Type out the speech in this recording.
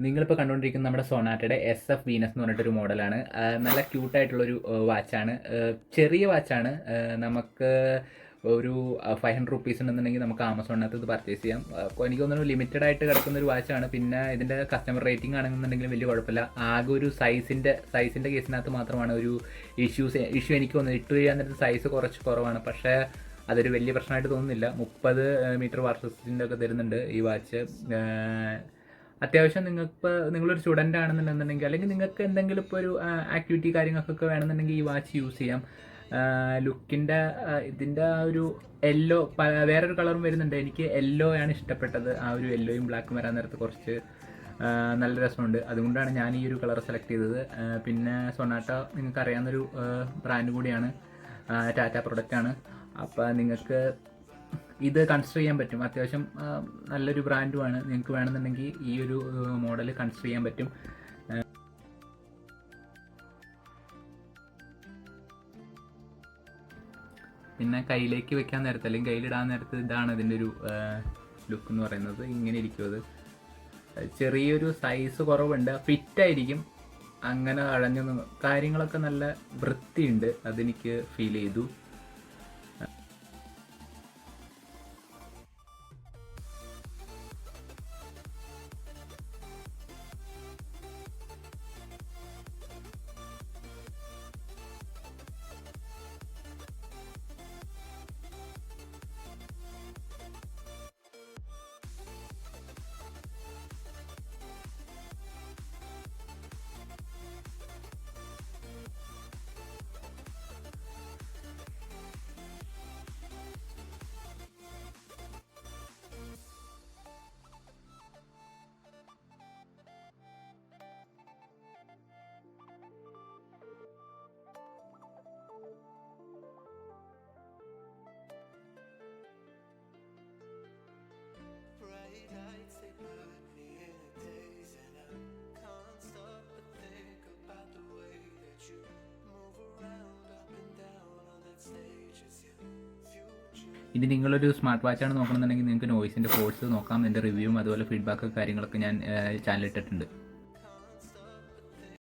നിങ്ങളിപ്പോൾ കണ്ടുകൊണ്ടിരിക്കുന്ന നമ്മുടെ സൊനാറ്റയുടെ SF വീനസ് എന്ന് പറഞ്ഞിട്ടൊരു മോഡലാണ്. നല്ല ക്യൂട്ടായിട്ടുള്ളൊരു വാച്ചാണ്. ചെറിയ വാച്ചാണ്. നമുക്ക് ഒരു 500 റുപ്പീസ് ഉണ്ടെന്നുണ്ടെങ്കിൽ നമുക്ക് ആമസോണിനകത്ത് ഇത് പർച്ചേസ് ചെയ്യാം. എനിക്ക് തോന്നുന്നു ലിമിറ്റഡ് ആയിട്ട് കിടക്കുന്ന ഒരു വാച്ചാണ്. പിന്നെ ഇതിൻ്റെ കസ്റ്റമർ റേറ്റിംഗ് ആണെന്നുണ്ടെങ്കിലും വലിയ കുഴപ്പമില്ല. ആകെ ഒരു സൈസിൻ്റെ കേസിനകത്ത് മാത്രമാണ് ഒരു ഇഷ്യൂ എനിക്ക് തോന്നുന്നത്. ഇട്ട് ചെയ്യാൻ നേരത്തെ സൈസ് കുറച്ച് കുറവാണ്. പക്ഷേ അതൊരു വലിയ പ്രശ്നമായിട്ട് തോന്നുന്നില്ല. 30 മീറ്റർ വാർഷിൻ്റെ ഒക്കെ തരുന്നുണ്ട് ഈ വാച്ച്. അത്യാവശ്യം നിങ്ങളൊരു സ്റ്റുഡൻ്റ് ആണെന്നുണ്ടെന്നുണ്ടെങ്കിൽ, അല്ലെങ്കിൽ നിങ്ങൾക്ക് എന്തെങ്കിലും ഇപ്പോൾ ഒരു ആക്ടിവിറ്റി കാര്യങ്ങൾക്കൊക്കെ വേണമെന്നുണ്ടെങ്കിൽ ഈ വാച്ച് യൂസ് ചെയ്യാം. ലുക്കിൻ്റെ ഇതിൻ്റെ ആ ഒരു യെല്ലോ, വേറൊരു കളറും വരുന്നുണ്ട്. എനിക്ക് യെല്ലോ ആണ് ഇഷ്ടപ്പെട്ടത്. ആ ഒരു യെല്ലോയും ബ്ലാക്കും വരാൻ നേരത്ത് കുറച്ച് നല്ല രസമുണ്ട്. അതുകൊണ്ടാണ് ഞാൻ ഈ ഒരു കളർ സെലക്ട് ചെയ്തത്. പിന്നെ സൊനാട്ട നിങ്ങൾക്ക് അറിയാവുന്നൊരു ബ്രാൻഡ് കൂടിയാണ്, ടാറ്റ പ്രൊഡക്റ്റാണ്. അപ്പോൾ നിങ്ങൾക്ക് ഇത് കൺസിഡർ ചെയ്യാൻ പറ്റും. അത്യാവശ്യം നല്ലൊരു ബ്രാൻഡുമാണ്. നിങ്ങൾക്ക് വേണമെന്നുണ്ടെങ്കിൽ ഈ ഒരു മോഡൽ കൺസിഡർ ചെയ്യാൻ പറ്റും. പിന്നെ കയ്യിലേക്ക് വെക്കാൻ നേരത്ത്, അല്ലെങ്കിൽ കയ്യിലിടാൻ നേരത്ത് ഇതാണ് ഇതിൻ്റെ ഒരു ലുക്ക് എന്ന് പറയുന്നത്. ഇങ്ങനെ ഇരിക്കും. അത് ചെറിയൊരു സൈസ് കുറവുണ്ട്, ഫിറ്റായിരിക്കും. അങ്ങനെ അഴഞ്ഞൊന്നും കാര്യങ്ങളൊക്കെ നല്ല വൃത്തിയുണ്ട്, അതെനിക്ക് ഫീൽ ചെയ്തു. ഇനി നിങ്ങളൊരു സ്മാർട്ട് വാച്ചാണ് നോക്കണമെന്നുണ്ടെങ്കിൽ നിങ്ങൾക്ക് നോയ്സിൻ്റെ ഫോഴ്സ് നോക്കാം. എൻ്റെ റിവ്യൂവും അതുപോലെ ഫീഡ്ബാക്ക് കാര്യങ്ങളൊക്കെ ഞാൻ ചാനലിൽ ഇട്ടിട്ടുണ്ട്.